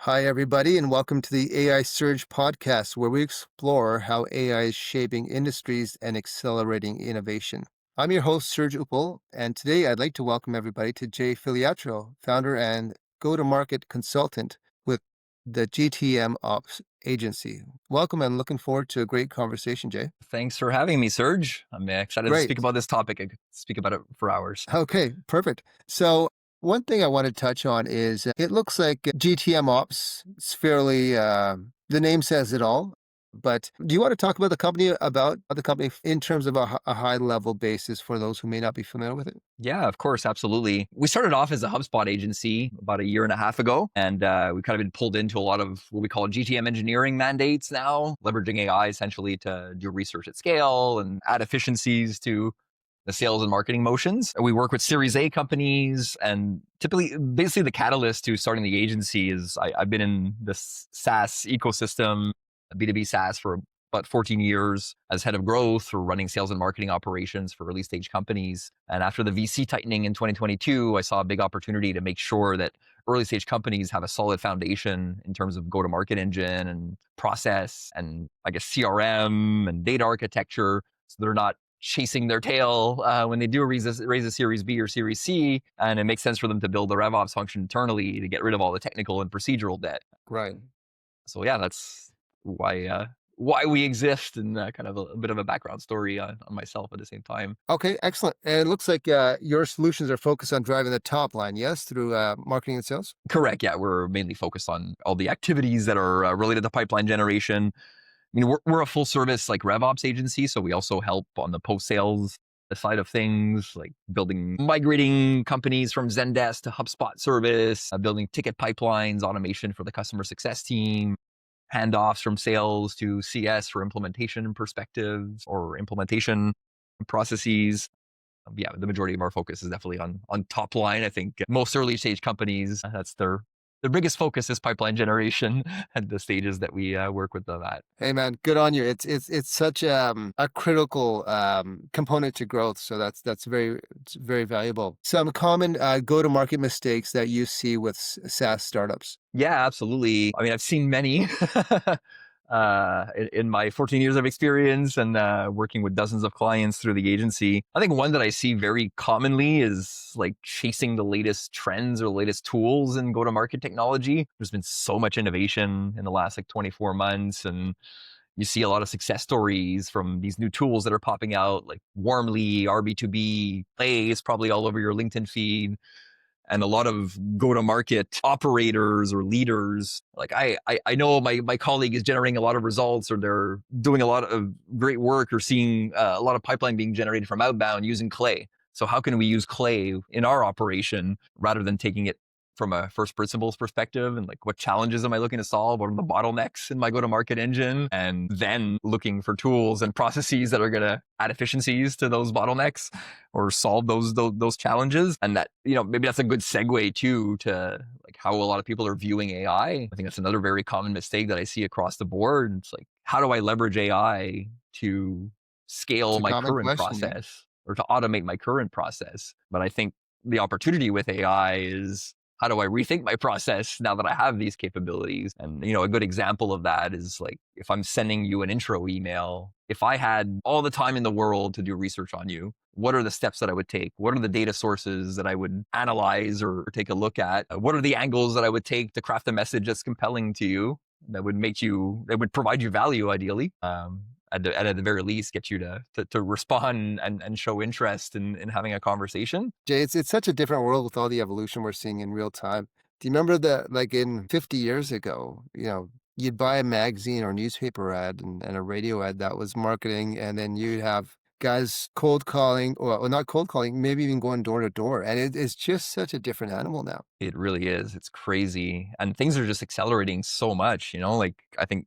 Hi, everybody, and welcome to the AI Surge podcast, where we explore how AI is shaping industries and accelerating innovation. I'm your host, Surj Uppal, and today I'd like to welcome everybody to Jay Filiatro, founder and go-to-market consultant with the GTM Ops agency. Welcome, and looking forward to a great conversation, Jay. Thanks for having me, Surge. I'm excited to speak Great. about this topic. I could speak about it for hours. Okay, perfect. So, one thing I want to touch on is it looks like GTM Ops is fairly, the name says it all. But do you want to talk about the company in terms of a high level basis for those who may not be familiar with it? Yeah, of course, absolutely. We started off as a HubSpot agency about a year and a half ago, and we've kind of been pulled into a lot of what we call GTM engineering mandates now, leveraging AI essentially to do research at scale and add efficiencies to the sales and marketing motions. We work with Series A companies, and basically the catalyst to starting the agency is I've been in this SaaS ecosystem, B2B SaaS, for about 14 years as head of growth or running sales and marketing operations for early stage companies. And after the VC tightening in 2022, I saw a big opportunity to make sure that early stage companies have a solid foundation in terms of go-to-market engine and process and I guess CRM and data architecture. So they're not chasing their tail when they do raise a Series B or Series C, and it makes sense for them to build the RevOps function internally to get rid of all the technical and procedural debt. Right. So yeah, that's why we exist, and kind of a bit of a background story on myself at the same time. Okay, excellent. And it looks like your solutions are focused on driving the top line, yes, through marketing and sales? Correct. Yeah, we're mainly focused on all the activities that are related to pipeline generation. I mean, we're a full service like RevOps agency, so we also help on the post sales side of things, like migrating companies from Zendesk to HubSpot service, building ticket pipelines, automation for the customer success team, handoffs from sales to CS for implementation perspectives or implementation processes. Yeah, the majority of our focus is definitely on top line. I think most early stage companies, that's their biggest focus is pipeline generation at the stages that we work with them at. Hey man, good on you. It's such a critical component to growth. So it's very valuable. Some common go-to-market mistakes that you see with SaaS startups. Yeah, absolutely. I mean, I've seen many in my 14 years of experience and working with dozens of clients through the agency. I think one that I see very commonly is like chasing the latest trends or latest tools in go-to-market technology. There's been so much innovation in the last like 24 months, and you see a lot of success stories from these new tools that are popping out, like Warmly, RB2B, Play is probably all over your LinkedIn feed, and a lot of go-to-market operators or leaders. Like I know my colleague is generating a lot of results, or they're doing a lot of great work, or seeing a lot of pipeline being generated from outbound using Clay. So how can we use Clay in our operation rather than taking it from a first principles perspective, and like what challenges am I looking to solve? What are the bottlenecks in my go-to-market engine? And then looking for tools and processes that are going to add efficiencies to those bottlenecks or solve those challenges. And that, maybe that's a good segue too to like how a lot of people are viewing AI. I think that's another very common mistake that I see across the board. It's like, how do I leverage AI to It's scale a my common current question, yeah. process or to automate my current process? But I think the opportunity with AI is, how do I rethink my process now that I have these capabilities? And, a good example of that is like, if I'm sending you an intro email, if I had all the time in the world to do research on you, what are the steps that I would take? What are the data sources that I would analyze or take a look at? What are the angles that I would take to craft a message that's compelling to you, that would provide you value ideally? At the very least, get you to respond and show interest in having a conversation. Jay, it's such a different world with all the evolution we're seeing in real time. Do you remember that, like in 50 years ago, you'd buy a magazine or newspaper ad and a radio ad that was marketing, and then you'd have guys cold calling, or well, not cold calling, maybe even going door to door. And it's just such a different animal now. It really is. It's crazy. And things are just accelerating so much, like I think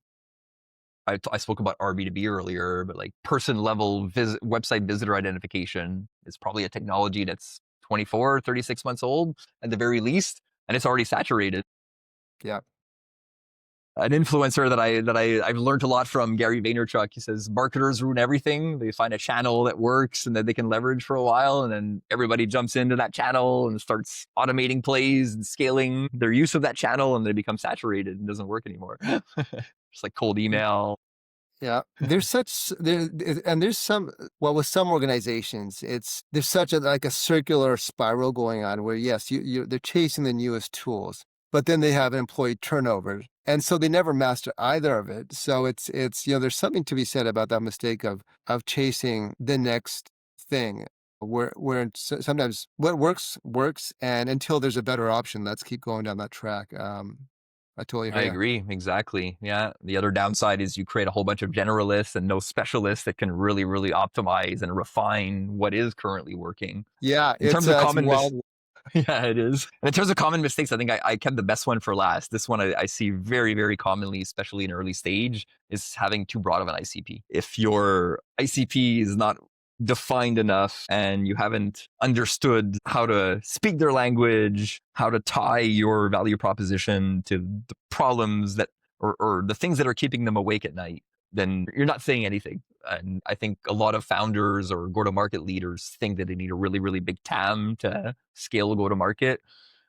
I spoke about RB2B earlier, but like person level website visitor identification is probably a technology that's 24, 36 months old at the very least, and it's already saturated. Yeah. an influencer I've learned a lot from, Gary Vaynerchuk. He says marketers ruin everything. They find a channel that works and that they can leverage for a while, and then everybody jumps into that channel and starts automating plays and scaling their use of that channel, and they become saturated and doesn't work anymore. Just like cold email. Yeah, there's such there and there's some well, with some organizations, there's such a like a circular spiral going on where yes, they're chasing the newest tools, but then they have employee turnover, and so they never master either of it. So there's something to be said about that mistake of chasing the next thing, sometimes what works works, and until there's a better option, let's keep going down that track. I totally I hear you. agree. Exactly. Yeah. The other downside is you create a whole bunch of generalists and no specialists that can really, really optimize and refine what is currently working. Yeah, In terms of it's common wild. yeah, it is. And in terms of common mistakes, I think I kept the best one for last. This one I see very, very commonly, especially in early stage, is having too broad of an ICP. If your ICP is not defined enough and you haven't understood how to speak their language, how to tie your value proposition to the problems that or the things that are keeping them awake at night, then you're not saying anything. And I think a lot of founders or go-to-market leaders think that they need a really, really big TAM to scale go-to-market.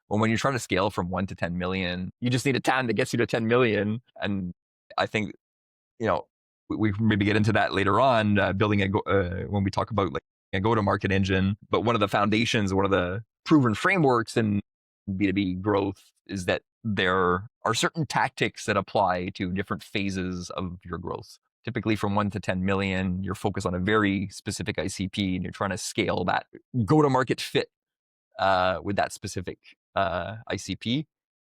Well, when you're trying to scale from 1 to 10 million, you just need a TAM that gets you to 10 million. And I think, you know, we maybe get into that later on, building when we talk about like a go-to-market engine. But one of the foundations, one of the proven frameworks in B2B growth is that there are certain tactics that apply to different phases of your growth. Typically from 1 to 10 million, you're focused on a very specific ICP and you're trying to scale that go-to-market fit with that specific ICP.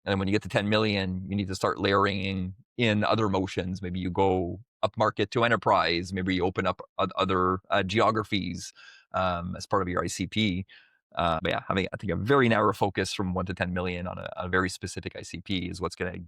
And then when you get to 10 million, you need to start layering in other motions. Maybe you go up market to enterprise. Maybe you open up other geographies as part of your ICP. But yeah, having I think a very narrow focus from 1 to 10 million on a very specific ICP is what's going to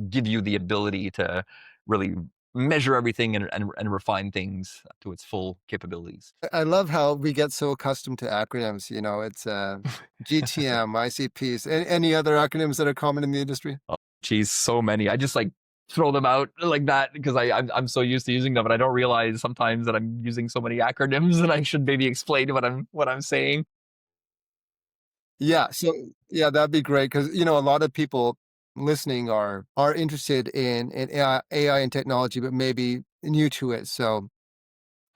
give you the ability to really measure everything and refine things to its full capabilities. I love how we get so accustomed to acronyms, it's, GTM, ICPs. Any other acronyms that are common in the industry? Oh, geez, so many. I just like throw them out like that because I'm so used to using them, and I don't realize sometimes that I'm using so many acronyms, and I should maybe explain what I'm saying. Yeah, so yeah, that'd be great because a lot of people listening are interested in AI and technology, but maybe new to it, so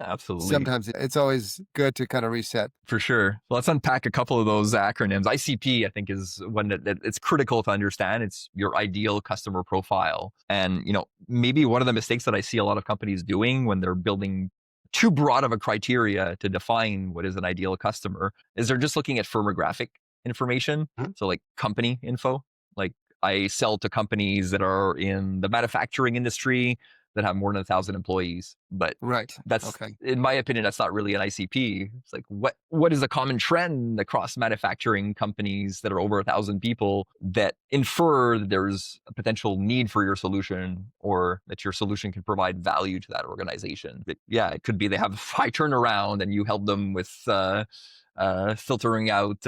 Absolutely. sometimes it's always good to kinda reset. For sure. Well, let's unpack a couple of those acronyms. ICP, I think, is one that it's critical to understand. It's your ideal customer profile. And, maybe one of the mistakes that I see a lot of companies doing when they're building too broad of a criteria to define what is an ideal customer is they're just looking at firmographic information. Mhm. So, like company info. Like, I sell to companies that are in the manufacturing industry that have more than 1,000 employees. But Right, that's, okay. in my opinion, that's not really an ICP. It's like what is a common trend across manufacturing companies that are over 1,000 people that infer that there's a potential need for your solution or that your solution can provide value to that organization. Yeah, it could be they have high turnaround and you help them with filtering out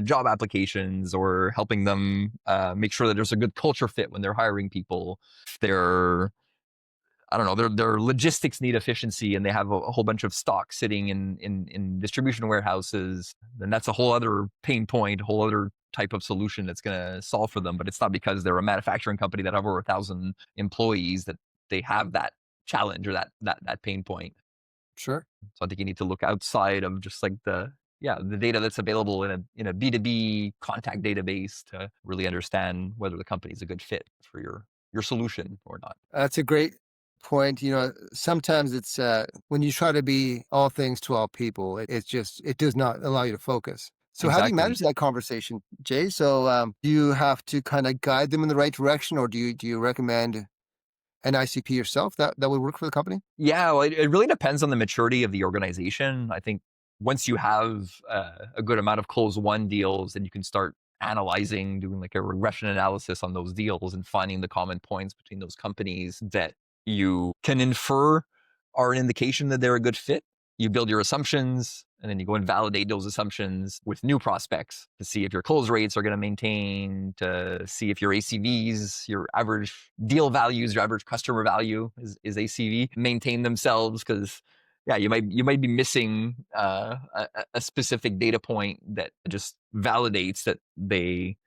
job applications or helping them make sure that there's a good culture fit when they're hiring people. If they're I don't know, their logistics need efficiency and they have a whole bunch of stock sitting in distribution warehouses, then that's a whole other pain point, a whole other type of solution that's going to solve for them. But it's not because they're a manufacturing company that have over 1,000 employees that they have that challenge or that pain point. Sure. So I think you need to look outside of just like the data that's available in a B2B contact database to really understand whether the company is a good fit for your solution or not. That's a great point. Sometimes it's when you try to be all things to all people, it does not allow you to focus. So how do you Exactly. manage that conversation, Jay? So do you have to kind of guide them in the right direction, or do you recommend an ICP yourself that would work for the company? Yeah, well, it really depends on the maturity of the organization. I think once you have a good amount of close one deals, then you can start analyzing, doing like a regression analysis on those deals and finding the common points between those companies that you can infer are an indication that they're a good fit. You build your assumptions And then you go and validate those assumptions with new prospects to see if your close rates are going to maintain, to see if your ACVs, your average deal values, your average customer value is ACV, maintain themselves. Because yeah, you might be missing a specific data point that just validates that they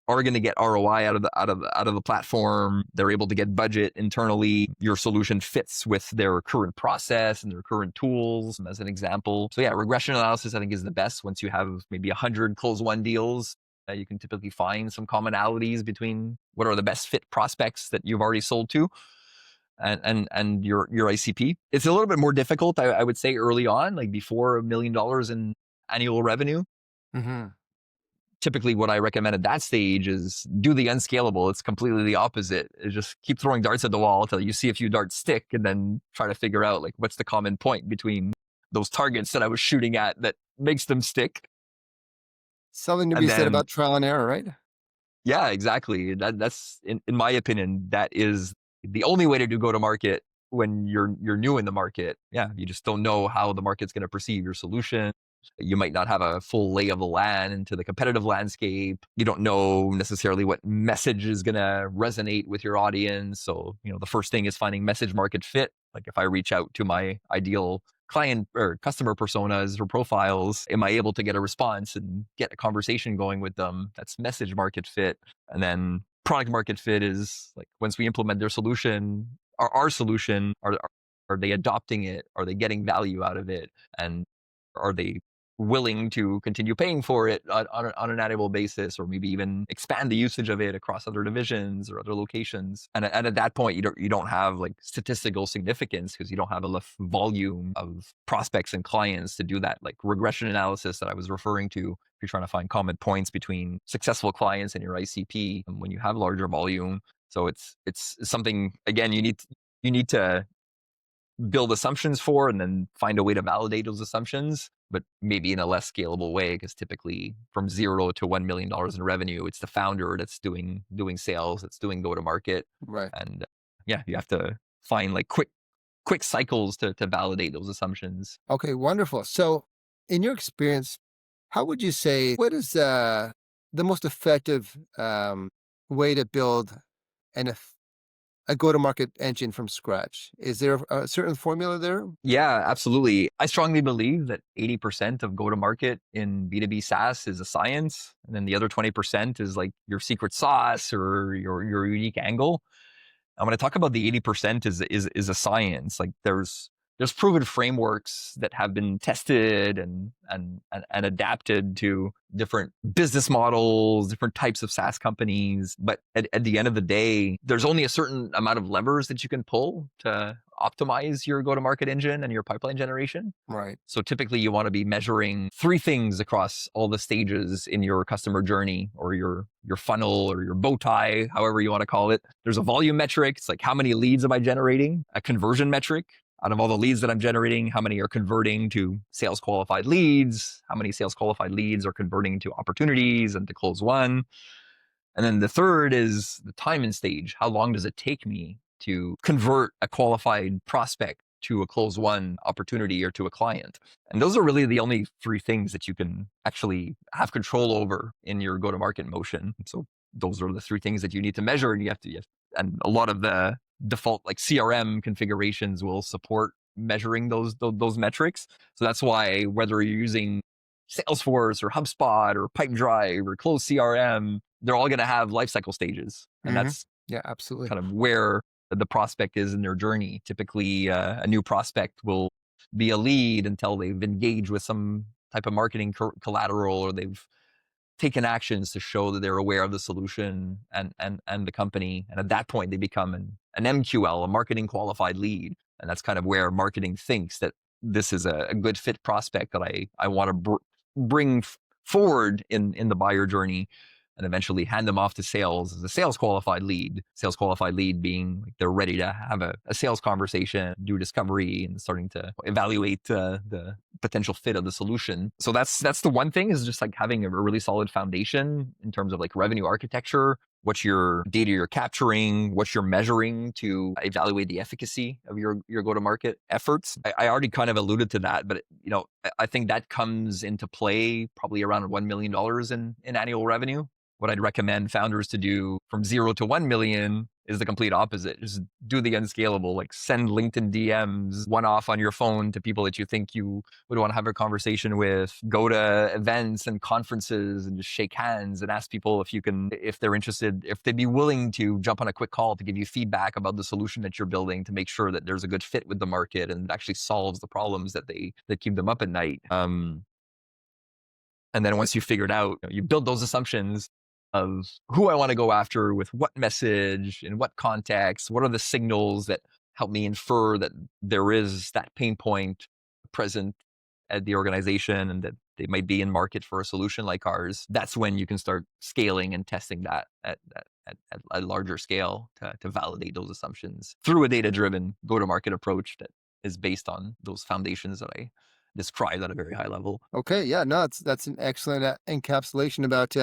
are going to get ROI out of the platform. They're able to get budget internally. Your solution fits with their current process and their current tools, as an example. So yeah, regression analysis I think is the best. Once you have maybe 100 close one deals, you can typically find some commonalities between what are the best fit prospects that you've already sold to and your ICP. It's a little bit more difficult, I would say, early on, like before $1 million in annual revenue. Mm-hmm. Typically what I recommend at that stage is do the unscalable. It's completely the opposite. It's just keep throwing darts at the wall until you see a few darts stick, and then try to figure out like what's the common point between those targets that I was shooting at that makes them stick. Something to And be said then about trial and error, right? yeah, exactly. That's in my opinion, that is the only way to do go to market when you're new in the market. Yeah, you just don't know how the market's going to perceive your solution. You might not have a full lay of the land into the competitive landscape. You don't know necessarily what message is going to resonate with your audience. So, the first thing is finding message market fit. Like if I reach out to my ideal client or customer personas or profiles, am I able to get a response and get a conversation going with them? That's message market fit. And then product market fit is like once we implement their solution, our solution, are they adopting it? Are they getting value out of it? And are they willing to continue paying for it on an annual basis, or maybe even expand the usage of it across other divisions or other locations? And at that point, you don't have like statistical significance because you don't have enough volume of prospects and clients to do that like regression analysis that I was referring to. If you're trying to find common points between successful clients and your ICP, when you have larger volume. So it's something, again, you need to build assumptions for, and then find a way to validate those assumptions, but maybe in a less scalable way, because typically from 0 to $1 million in revenue, it's the founder that's doing sales, that's doing go to market. Right. And yeah, you have to find like quick cycles to validate those assumptions. Okay, wonderful. So, in your experience, how would you say what is the most effective way to build an a go-to-market engine from scratch? Is there a certain formula there? Yeah, absolutely. I strongly believe that 80% of go to market in B2B SaaS is a science. And then the other 20% is like your secret sauce or your unique angle. I'm going to talk about the 80% is a science. Like there's proven frameworks that have been tested and adapted to different business models, different types of SaaS companies. But at the end of the day, there's only a certain amount of levers that you can pull to optimize your go-to-market engine and your pipeline generation. Right. So typically you want to be measuring three things across all the stages in your customer journey, or your funnel, or your bow tie, however you want to call it. There's a volume metric. It's like, how many leads am I generating? A conversion metric. Out of all the leads that I'm generating, how many are converting to sales qualified leads? How many sales qualified leads are converting to opportunities and to close one? And then the third is the time and stage. How long does it take me to convert a qualified prospect to a close one opportunity or to a client? And those are really the only three things that you can actually have control over in your go-to-market motion. So those are the three things that you need to measure, and and a lot of the default like CRM configurations will support measuring those metrics. So that's why whether you're using Salesforce or HubSpot or Pipedrive or Close CRM, they're all going to have lifecycle stages. And Hmm. that's Yeah, absolutely. kind of where the prospect is in their journey. Typically, a new prospect will be a lead until they've engaged with some type of marketing collateral, or they've taken actions to show that they're aware of the solution and the company. And at that point, they become an MQL, a marketing qualified lead. And that's kind of where marketing thinks that this is a good fit prospect that I want to bring forward in the buyer journey, and eventually hand them off to sales as a sales qualified lead. Sales qualified lead being like they're ready to have a sales conversation, do discovery, and starting to evaluate the potential fit of the solution. So that's the one thing, is just like having a really solid foundation in terms of like revenue architecture, what's your data you're capturing, what you're measuring to evaluate the efficacy of your go-to-market efforts. I already kind of alluded to that, but I think that comes into play probably around $1 million in annual revenue. What I'd recommend founders to do from 0 to 1 million is the complete opposite. Just do the unscalable, like send LinkedIn DMs one off on your phone to people that you think you would want to have a conversation with, go to events and conferences and just shake hands and ask people if they're interested, if they'd be willing to jump on a quick call to give you feedback about the solution that you're building to make sure that there's a good fit with the market and it actually solves the problems that keep them up at night. And then once you figure it out, you build those assumptions of who I want to go after with what message, in what context, what are the signals that help me infer that there is that pain point present at the organization and that they might be in market for a solution like ours. That's when you can start scaling and testing that at a larger scale to validate those assumptions through a data-driven go-to-market approach that is based on those foundations that I described at a very high level. Okay, yeah, no, that's an excellent encapsulation about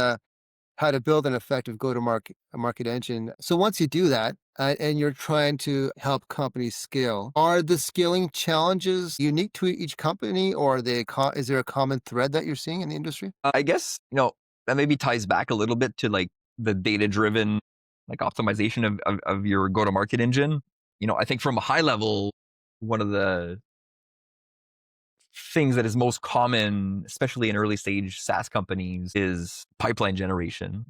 how to build an effective go-to-market market engine. So once you do that, and you're trying to help companies scale, are the scaling challenges unique to each company, or are is there a common thread that you're seeing in the industry? I guess, that maybe ties back a little bit to like the data-driven like optimization of your go-to-market engine. I think from a high level, one of the things that is most common, especially in early stage SaaS companies, is pipeline generation.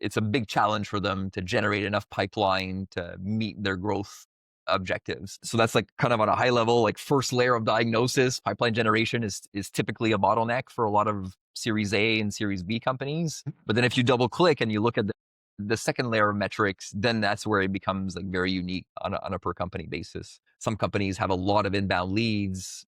It's a big challenge for them to generate enough pipeline to meet their growth objectives. So that's like kind of on a high level, like first layer of diagnosis. Pipeline generation is typically a bottleneck for a lot of Series A and Series B companies. But then if you double click and you look at the second layer of metrics, then that's where it becomes like very unique on a per company basis. Some companies have a lot of inbound leads.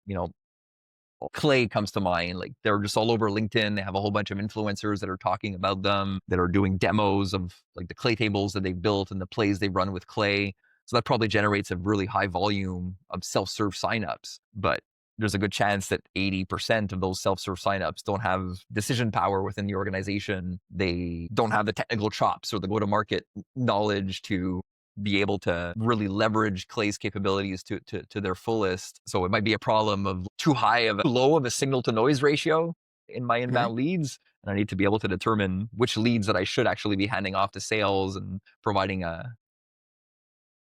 Clay comes to mind. Like they're just all over LinkedIn. They have a whole bunch of influencers that are talking about them, that are doing demos of like the Clay tables that they've built and the plays they've run with Clay. So that probably generates a really high volume of self-serve signups. But there's a good chance that 80% of those self-serve signups don't have decision power within the organization. They don't have the technical chops or the go-to-market knowledge to be able to really leverage Clay's capabilities to their fullest. So it might be a problem of too low of a signal to noise ratio in my Okay. inbound leads. And I need to be able to determine which leads that I should actually be handing off to sales and providing a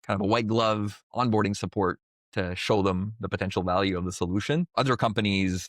kind of a white glove onboarding support to show them the potential value of the solution. Other companies,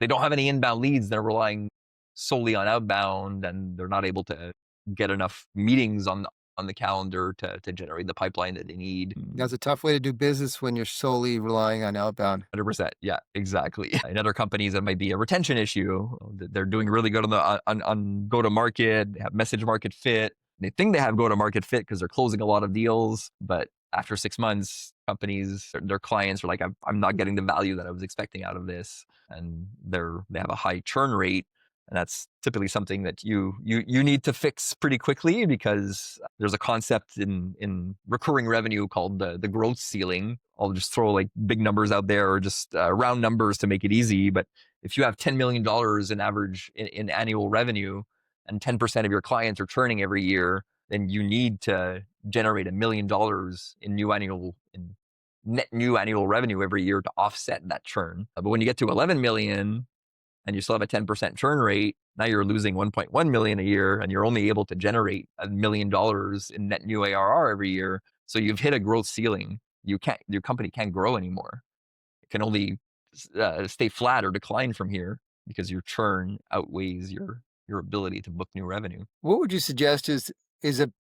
they don't have any inbound leads. They're relying solely on outbound and they're not able to get enough meetings on the calendar to generate the pipeline that they need. That's a tough way to do business when you're solely relying on outbound. 100%. Yeah, exactly. In other companies, that might be a retention issue. They're doing really good on go to market, they have message market fit. They think they have go to market fit because they're closing a lot of deals. But after 6 months, companies, their clients are like, I'm not getting the value that I was expecting out of this. And they have a high churn rate. And that's typically something that you need to fix pretty quickly, because there's a concept in recurring revenue called the growth ceiling. I'll just throw like big numbers out there, or just round numbers to make it easy. But if you have $10 million in average in annual revenue, and 10% of your clients are churning every year, then you need to generate $1 million in net new annual revenue every year to offset that churn. But when you get to 11 million, and you still have a 10% churn rate, now you're losing 1.1 million a year, and you're only able to generate $1 million in net new ARR every year. So you've hit a growth ceiling. Your company can't grow anymore. It can only stay flat or decline from here, because your churn outweighs your ability to book new revenue. What would you suggest is a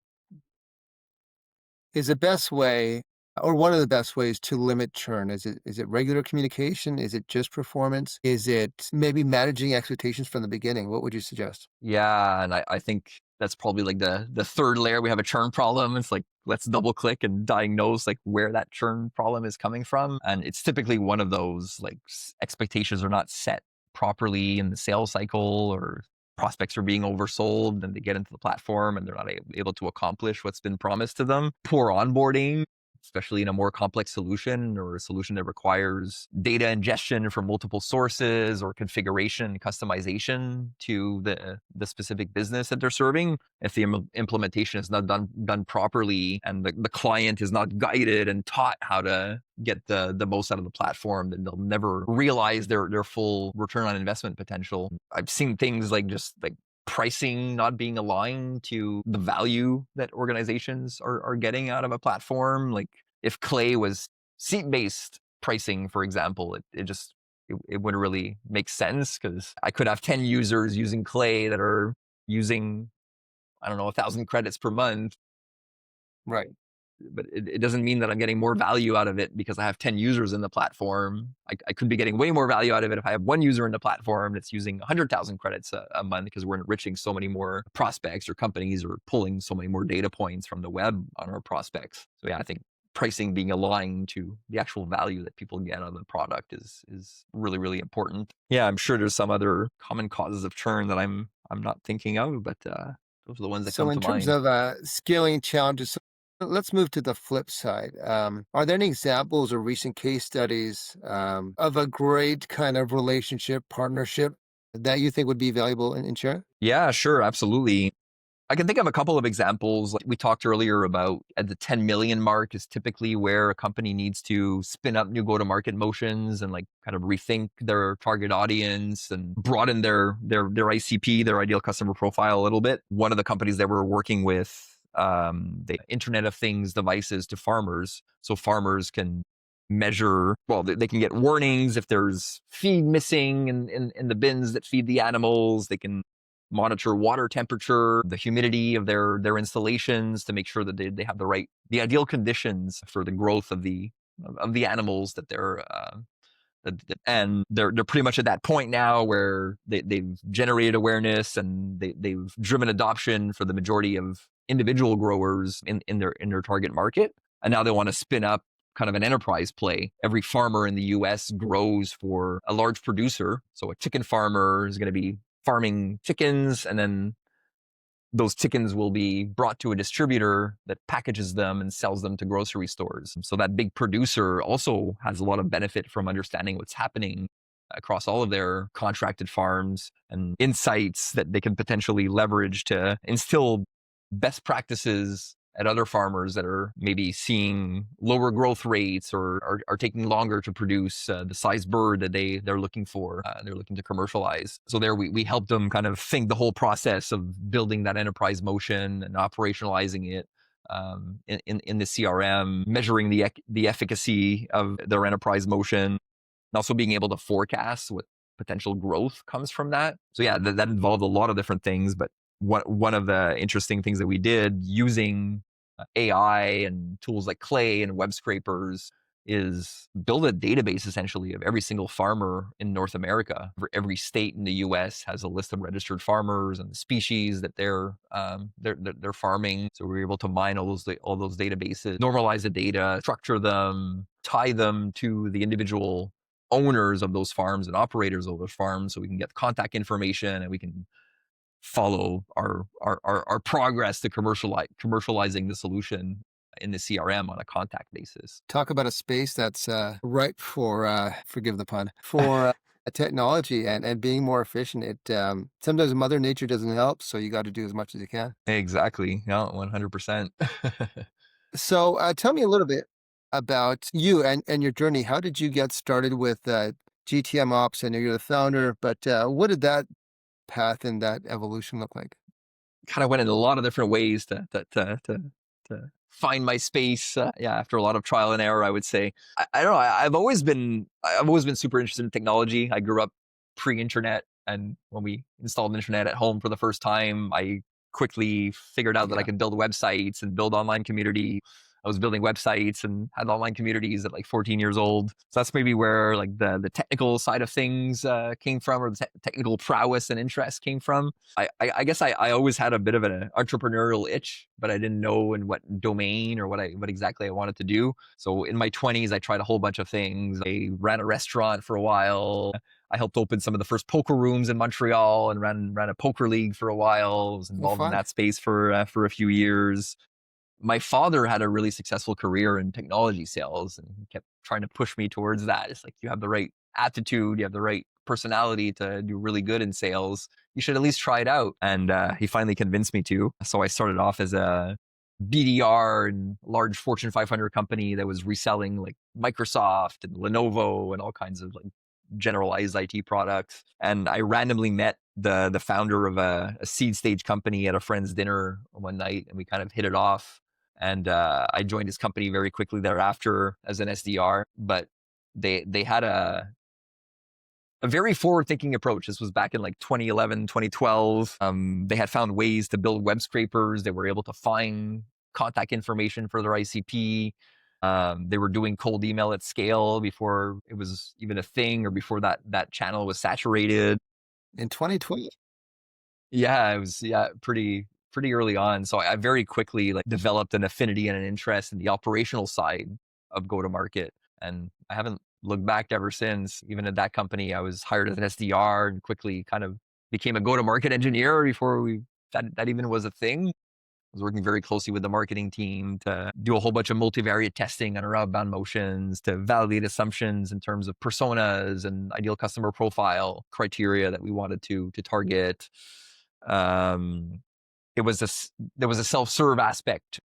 is the best way, or one of the best ways to limit churn? Is it regular communication? Is it just performance? Is it maybe managing expectations from the beginning? What would you suggest? Yeah, and I think that's probably like the third layer. We have a churn problem. It's like, let's double click and diagnose like where that churn problem is coming from. And it's typically one of those like expectations are not set properly in the sales cycle, or prospects are being oversold and they get into the platform and they're not able to accomplish what's been promised to them. Poor onboarding, especially in a more complex solution or a solution that requires data ingestion from multiple sources or configuration, customization to the specific business that they're serving. If the implementation is not done properly and the client is not guided and taught how to get the most out of the platform, then they'll never realize their full return on investment potential. I've seen things like just like pricing not being aligned to the value that organizations are getting out of a platform. Like if Clay was seat-based pricing, for example, it wouldn't really make sense because I could have 10 users using Clay that are using, I don't know, 1,000 credits per month, Right. but it doesn't mean that I'm getting more value out of it because I have 10 users in the platform. I could be getting way more value out of it if I have one user in the platform that's using 100,000 credits a month because we're enriching so many more prospects or companies or pulling so many more data points from the web on our prospects. So yeah, I think pricing being aligned to the actual value that people get out of the product is really, really important. Yeah, I'm sure there's some other common causes of churn that I'm not thinking of, but those are the ones that So come in to terms mind. of scaling challenges, so let's move to the flip side. Are there any examples or recent case studies of a great kind of relationship, partnership that you think would be valuable in sharing? Yeah, sure, absolutely. I can think of a couple of examples. Like we talked earlier about at the 10 million mark is typically where a company needs to spin up new go-to-market motions and like kind of rethink their target audience and broaden their ICP, their ideal customer profile a little bit. One of the companies that we're working with, the Internet of Things devices to farmers, so farmers can measure, well, they can get warnings if there's feed missing in the bins that feed the animals. They can monitor water temperature, the humidity of their installations to make sure that they have the ideal conditions for the growth of the animals that and they're pretty much at that point now where they've generated awareness and they've driven adoption for the majority of individual growers in their target market. And now they want to spin up kind of an enterprise play. Every farmer in the US grows for a large producer. So a chicken farmer is going to be farming chickens, and then those chickens will be brought to a distributor that packages them and sells them to grocery stores. So that big producer also has a lot of benefit from understanding what's happening across all of their contracted farms and insights that they can potentially leverage to instill best practices at other farmers that are maybe seeing lower growth rates or are taking longer to produce the size bird that they're looking for, they're looking to commercialize. So there we help them kind of think the whole process of building that enterprise motion and operationalizing it in the CRM, measuring the efficacy of their enterprise motion, and also being able to forecast what potential growth comes from that. So yeah, that involved a lot of different things, but one of the interesting things that we did using AI and tools like Clay and web scrapers is build a database essentially of every single farmer in North America. Every state in the U.S. has a list of registered farmers and the species that they're farming. So we were able to mine all those databases, normalize the data, structure them, tie them to the individual owners of those farms and operators of those farms, so we can get contact information and we can follow our progress to commercializing the solution in the CRM on a contact basis. Talk about a space that's ripe for, forgive the pun, for a technology and being more efficient. Sometimes Mother Nature doesn't help, so you got to do as much as you can. Exactly. Yeah, 100%. So tell me a little bit about you and your journey. How did you get started with GTM Ops? I know you're the founder, but what did that path and that evolution look like? Kind of went in a lot of different ways to find my space. Yeah, after a lot of trial and error, I would say. I don't know. I've always been super interested in technology. I grew up pre-internet, and when we installed internet at home for the first time, I quickly figured out that I Yeah. could build websites and build online community. I was building websites and had online communities at like 14 years old. So that's maybe where like the technical side of things came from, or the technical prowess and interest came from. I guess I always had a bit of an entrepreneurial itch, but I didn't know in what domain or what exactly I wanted to do. So in my 20s, I tried a whole bunch of things. I ran a restaurant for a while. I helped open some of the first poker rooms in Montreal and ran a poker league for a while. I was Well, involved in fun. that space for a few years. my father had a really successful career in technology sales, and he kept trying to push me towards that. It's like, you have the right attitude, you have the right personality to do really good in sales. You should at least try it out. And he finally convinced me to. So I started off as a BDR and large Fortune 500 company that was reselling like Microsoft and Lenovo and all kinds of like generalized IT products. And I randomly met the founder of a seed stage company at a friend's dinner one night, and we kind of hit it off. And I joined his company very quickly thereafter as an SDR. But they had a very forward thinking approach. This was back in like 2011, 2012. They had found ways to build web scrapers. They were able to find contact information for their ICP. They were doing cold email at scale before it was even a thing, or before that channel was saturated. In 2012. Yeah, it was, yeah, pretty early on. So I very quickly like developed an affinity and an interest in the operational side of go to market, and I haven't looked back ever since. Even at that company, I was hired as an SDR and quickly kind of became a go to market engineer before that even was a thing. I was working very closely with the marketing team to do a whole bunch of multivariate testing on our outbound motions, to validate assumptions in terms of personas and ideal customer profile criteria that we wanted to target. Um, it was there was a self-serve aspect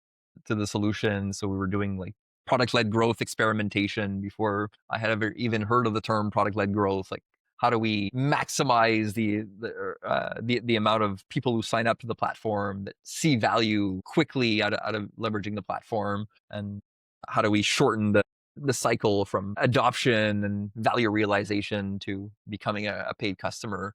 to the solution, so we were doing like product-led growth experimentation before I had ever even heard of the term product-led growth. Like, how do we maximize the amount of people who sign up to the platform that see value quickly out of leveraging the platform, and how do we shorten the cycle from adoption and value realization to becoming a paid customer.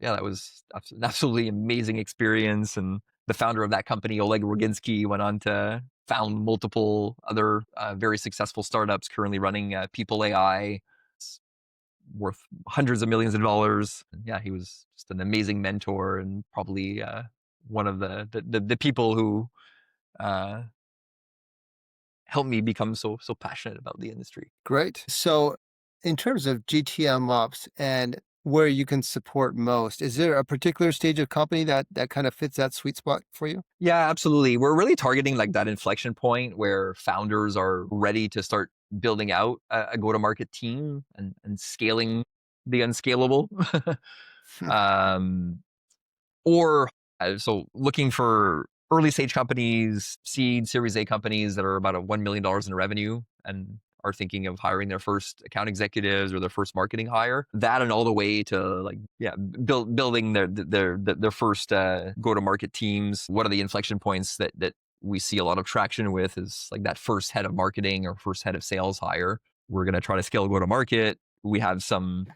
Yeah, that was an absolutely amazing experience. And the founder of that company, Oleg Roginski, went on to found multiple other very successful startups currently running People AI. It's worth hundreds of millions of dollars. Yeah, he was just an amazing mentor, and probably one of the people who uh, helped me become so passionate about the industry. Great. So, in terms of GTM ops and where you can support most, is there a particular stage of company that kind of fits that sweet spot for you? Yeah, absolutely. We're really targeting like that inflection point where founders are ready to start building out a go-to-market team and scaling the unscalable. um, or so looking for early stage companies, seed, Series A companies that are about a $1 million in revenue and are thinking of hiring their first account executives or their first marketing hire. That, and all the way to like, yeah, building their first go to market teams. What are the inflection points that we see a lot of traction with? Is like that first head of marketing or first head of sales hire. We're going to try to scale go to market. We have some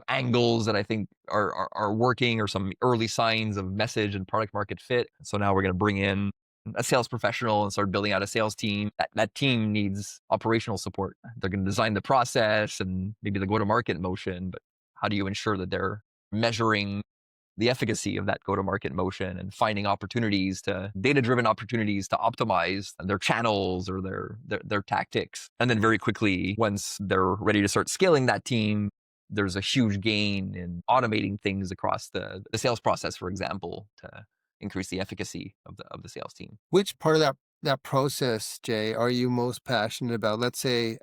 angles that I think are working, or some early signs of message and product market fit. So now we're going to bring in a sales professional and start building out a sales team. That team needs operational support. They're going to design the process and maybe the go-to-market motion, but how do you ensure that they're measuring the efficacy of that go-to-market motion and finding opportunities to data-driven opportunities to optimize their channels or their tactics. And then very quickly, once they're ready to start scaling that team, there's a huge gain in automating things across the sales process, for example, to increase the efficacy of the sales team. Which part of that process, Jay, are you most passionate about? Let's say,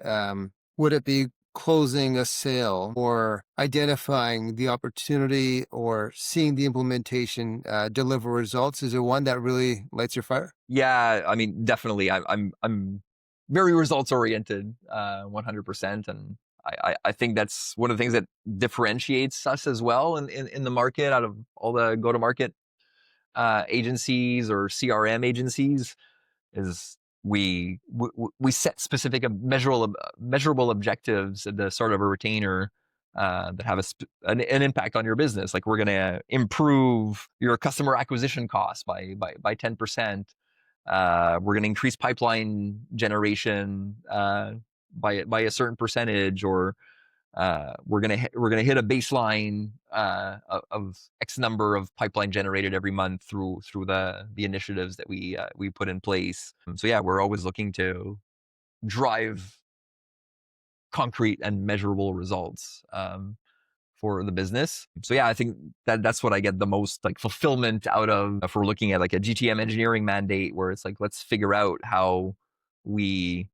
would it be closing a sale, or identifying the opportunity, or seeing the implementation deliver results? Is there one that really lights your fire? Yeah, I mean, definitely. I'm very results oriented, 100%, and I think that's one of the things that differentiates us as well in the market out of all the go to market agencies or CRM agencies. Is we set specific measurable objectives at the start of a retainer that have an impact on your business. Like, we're going to improve your customer acquisition costs by 10%. We're going to increase pipeline generation by a certain percentage, or we're gonna hit a baseline of X number of pipeline generated every month through the initiatives that we put in place. So yeah, we're always looking to drive concrete and measurable results for the business. So yeah, I think that's what I get the most like fulfillment out of if we're looking at like a GTM engineering mandate where it's like, let's figure out we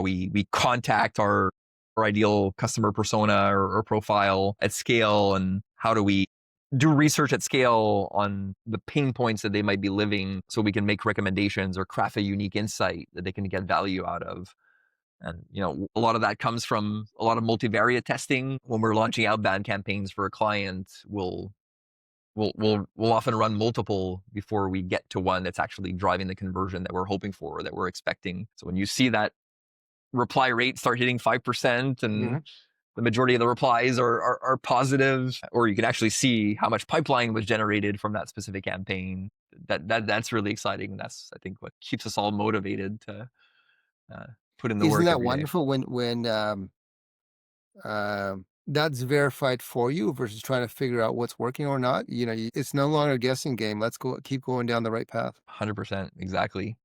we contact our ideal customer persona or profile at scale, and how do we do research at scale on the pain points that they might be living so we can make recommendations or craft a unique insight that they can get value out of. And a lot of that comes from a lot of multivariate testing. When we're launching outbound campaigns for a client, we'll often run multiple before we get to one that's actually driving the conversion that we're hoping for, or that we're expecting. So when you see that reply rate start hitting 5% and the majority of the replies are positive, or you can actually see how much pipeline was generated from that specific campaign, that's really exciting. That's, I think, what keeps us all motivated to uh, put in the Isn't work that every day. wonderful when that's verified for you versus trying to figure out what's working or not? It's no longer a guessing game. Let's go, keep going down the right path. 100%, exactly.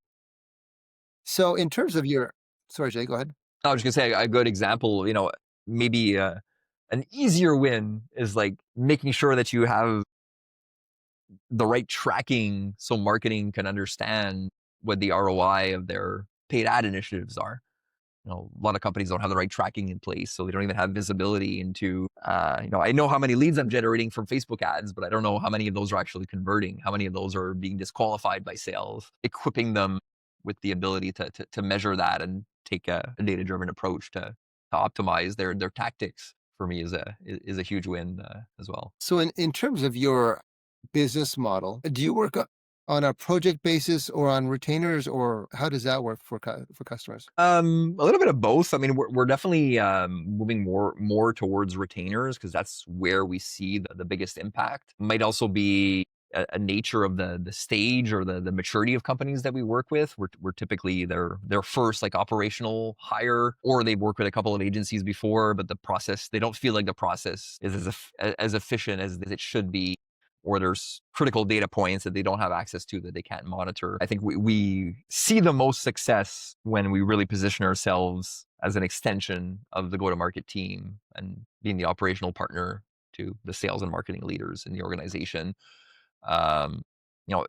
So in terms of your, sorry, Jay, go ahead. I was just gonna say a good example, maybe an easier win is like making sure that you have the right tracking so marketing can understand what the ROI of their paid ad initiatives are. A lot of companies don't have the right tracking in place, so they don't even have visibility into, I know how many leads I'm generating from Facebook ads, but I don't know how many of those are actually converting, how many of those are being disqualified by sales. Equipping them with the ability to measure that and take a data-driven approach to optimize their tactics for me is a huge win as well. So in terms of your business model, do you work on a project basis or on retainers, or how does that work for for customers? A little bit of both. I mean, we're definitely moving more towards retainers because that's where we see the biggest impact. Might also be a nature of the stage or the maturity of companies that we work with. We're typically their first like operational hire, or they've worked with a couple of agencies before, but the process, they don't feel like the process is as efficient as it should be, or there's critical data points that they don't have access to that they can't monitor. I think we see the most success when we really position ourselves as an extension of the go-to-market team and being the operational partner to the sales and marketing leaders in the organization. Um,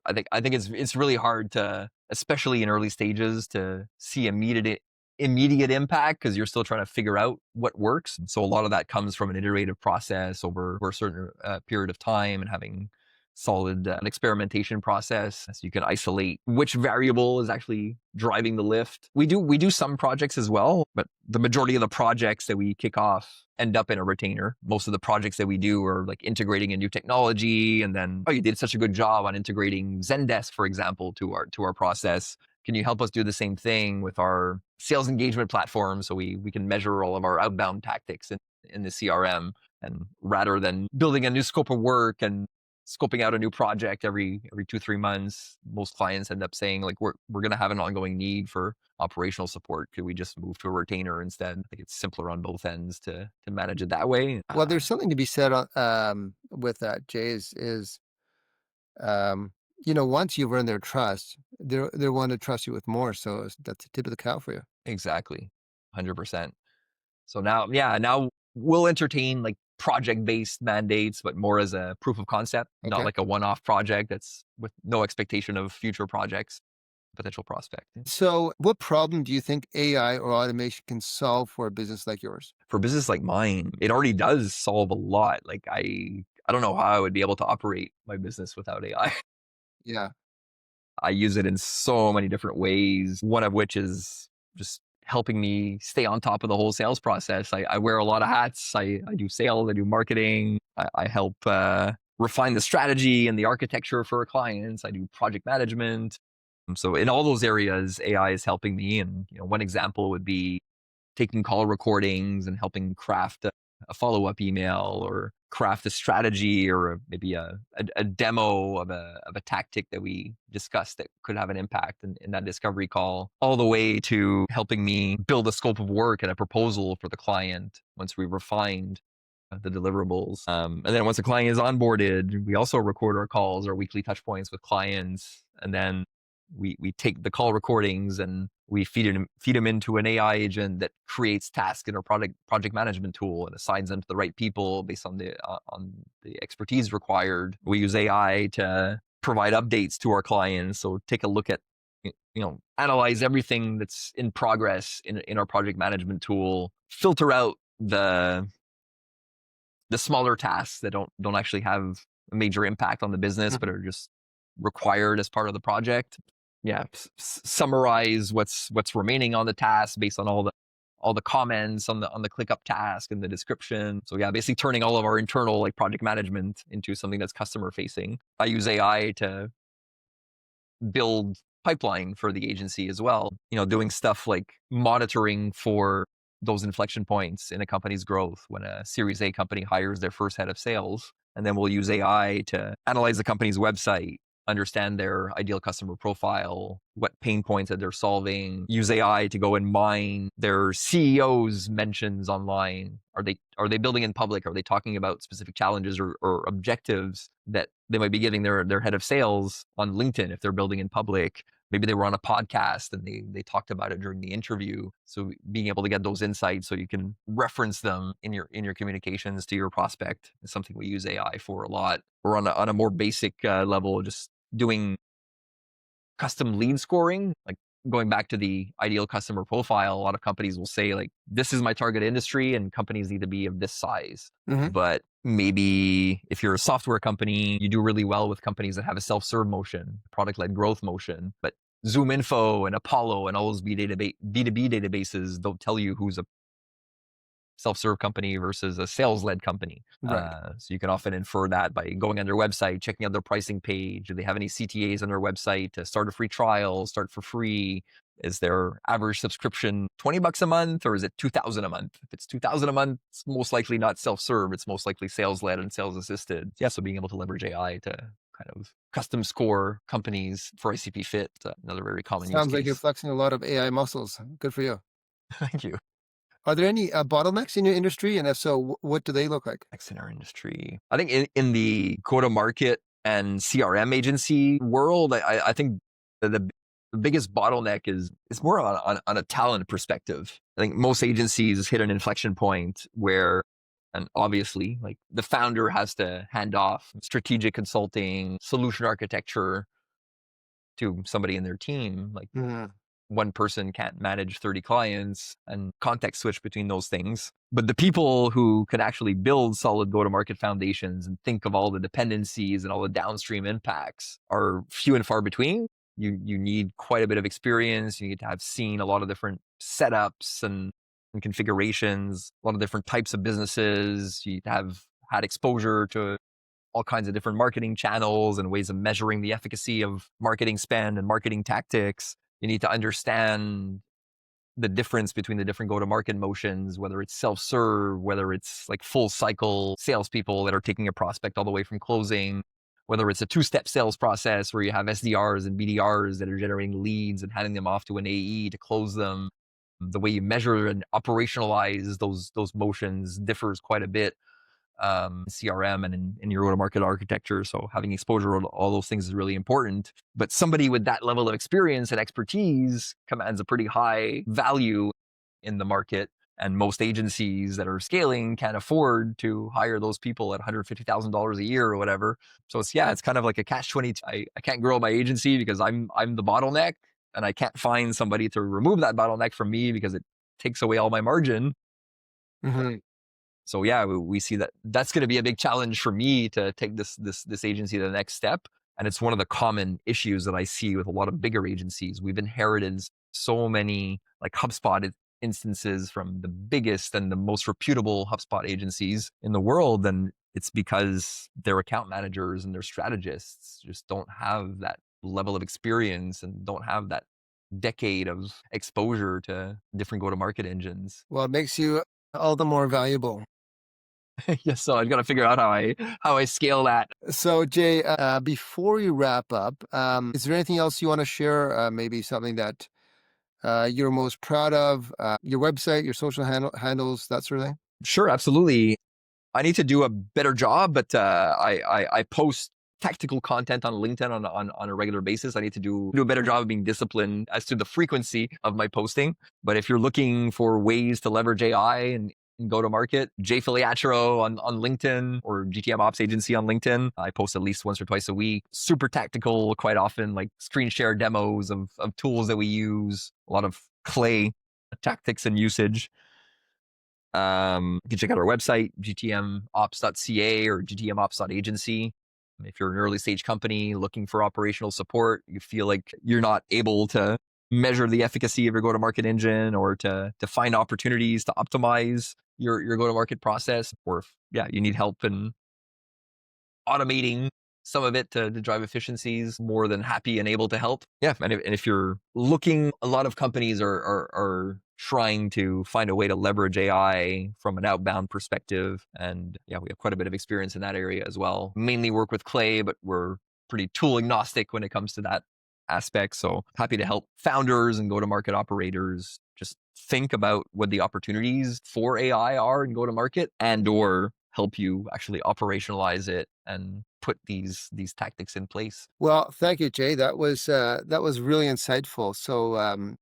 I think it's really hard to, especially in early stages, to see immediate impact because you're still trying to figure out what works. So a lot of that comes from an iterative process over a certain period of time, and having solid experimentation process so you can isolate which variable is actually driving the lift. We do some projects as well, but the majority of the projects that we kick off end up in a retainer. Most of the projects that we do are like integrating a new technology, and then, oh, you did such a good job on integrating Zendesk, for example, to our process. Can you help us do the same thing with our sales engagement platform so we can measure all of our outbound tactics in the CRM? And rather than building a new scope of work and scoping out a new project every 2-3 months, most clients end up saying like, we're going to have an ongoing need for operational support. Could we just move to a retainer instead? I think it's simpler on both ends to manage it that way. Well, there's something to be said on, with that, Jay, is um, once you've earned their trust, they're willing to trust you with more. So that's the tip of the cow for you. Exactly, 100%. So now, yeah, now we'll entertain like project-based mandates, but more as a proof of concept, not Okay. like a one-off project that's with no expectation of future projects, potential prospect. Yeah. So what problem do you think AI or automation can solve for a business like yours? For a business like mine, it already does solve a lot. Like I don't know how I would be able to operate my business without AI. Yeah. I use it in so many different ways, one of which is just helping me stay on top of the whole sales process. I wear a lot of hats. I do sales, I do marketing, I help refine the strategy and the architecture for our clients. I do project management. So in all those areas, AI is helping me. And one example would be taking call recordings and helping craft a follow-up email, or craft a strategy, or maybe a demo of a tactic that we discussed that could have an impact in that discovery call, all the way to helping me build a scope of work and a proposal for the client once we refined the deliverables. And then once the client is onboarded, we also record our calls, our weekly touch points with clients. And then we take the call recordings and we feed them into an AI agent that creates tasks in our project management tool and assigns them to the right people based on the expertise required. We use AI to provide updates to our clients. So take a look at, analyze everything that's in progress in our project management tool, filter out the smaller tasks that don't actually have a major impact on the business, but Mhm. are just required as part of the project. Yeah, summarize what's remaining on the task based on all the comments on the ClickUp task and the description. So yeah, basically turning all of our internal like project management into something that's customer facing. I use AI to build pipeline for the agency as well. Doing stuff like monitoring for those inflection points in a company's growth when a Series A company hires their first head of sales. And then we'll use AI to analyze the company's website, understand their ideal customer profile, what pain points that they're solving, use AI to go and mine their CEO's mentions online. Are they building in public? Are they talking about specific challenges or objectives that they might be giving their head of sales on LinkedIn if they're building in public? Maybe they were on a podcast and they talked about it during the interview. So being able to get those insights so you can reference them in your communications to your prospect is something we use AI for a lot. Or on a more basic level, just doing custom lead scoring, like going back to the ideal customer profile. A lot of companies will say like, this is my target industry and companies need to be of this size. Mhm. But maybe if you're a software company, you do really well with companies that have a self-serve motion, product-led growth motion. But Zoom Info and Apollo and all those B2B databases don't tell you who's a self-serve company versus a sales-led company. Right. So you can often infer that by going on their website, checking out their pricing page. Do they have any CTAs on their website to start a free trial, start for free? Is their average subscription $20 a month or is it $2,000 a month? If it's $2,000 a month, it's most likely not self-serve. It's most likely sales-led and sales assisted. Yeah, so being able to leverage AI to kind of custom score companies for ICP fit, another very common use Sounds like you're case. flexing a lot of AI muscles. Good for you. Thank you. Are there any bottlenecks in your industry? And if so, what do they look like? In our industry. I think in the go-to-market and CRM agency world, I think the biggest bottleneck is more on a talent perspective. I think most agencies hit an inflection point where, and obviously, like the founder has to hand off strategic consulting, solution architecture to somebody in their team. Like Mhm. one person can't manage 30 clients and context switch between those things. But the people who can actually build solid go to market foundations and think of all the dependencies and all the downstream impacts are few and far between. You need quite a bit of experience. You need to have seen a lot of different setups and configurations, a lot of different types of businesses. You have had exposure to all kinds of different marketing channels and ways of measuring the efficacy of marketing spend and marketing tactics. You need to understand the difference between the different go-to-market motions, whether it's self-serve, whether it's like full cycle salespeople that are taking a prospect all the way from closing, whether it's a two-step sales process where you have SDRs and BDRs that are generating leads and handing them off to an AE to close them. The way you measure and operationalize those motions differs quite a bit, CRM and in your go-to-market architecture. So having exposure to all those things is really important. But somebody with that level of experience and expertise commands a pretty high value in the market. And most agencies that are scaling can't afford to hire those people at $150,000 a year or whatever. So it's kind of like a catch-22. I can't grow my agency because I'm the bottleneck, and I can't find somebody to remove that bottleneck from me because it takes away all my margin. Mhm. So yeah, we see that that's going to be a big challenge for me to take this agency to the next step. And it's one of the common issues that I see with a lot of bigger agencies. We've inherited so many like HubSpot instances from the biggest and the most reputable HubSpot agencies in the world. And it's because their account managers and their strategists just don't have that level of experience and don't have that decade of exposure to different go-to-market engines. Well, it makes you all the more valuable. Yes, so I've got to figure out how I scale that. So, Jay, before you wrap up, is there anything else you want to share? Maybe something that you're most proud of, your website, your social handles, that sort of thing? Sure, absolutely. I need to do a better job, but I post tactical content on LinkedIn on a regular basis. I need to do a better job of being disciplined as to the frequency of my posting. But if you're looking for ways to leverage AI and go to market, Filiatro on LinkedIn or GTM Ops Agency on LinkedIn. I post at least once or twice a week. Super tactical, quite often, like screen share demos of tools that we use, a lot of clay tactics and usage. You can check out our website, gtmops.ca or gtmops.agency. If you're an early stage company looking for operational support, you feel like you're not able to measure the efficacy of your go-to-market engine or to find opportunities to optimize your go-to-market process, or if, you need help in automating some of it to drive efficiencies, more than happy and able to help. Yeah. And if you're looking, a lot of companies are trying to find a way to leverage AI from an outbound perspective. And we have quite a bit of experience in that area as well. Mainly work with Clay, but we're pretty tool agnostic when it comes to that aspect. So happy to help founders and go-to-market operators just think about what the opportunities for AI are and go-to-market, and or help you actually operationalize it and put these tactics in place. Well, thank you, Jay. That was really insightful. So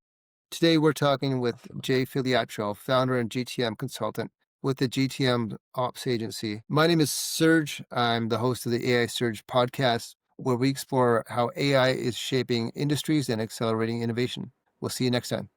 today we're talking with Jay Filiatro, founder and GTM consultant with the GTM Ops Agency. My name is Surj. I'm the host of the AI Surge podcast, where we explore how AI is shaping industries and accelerating innovation. We'll see you next time.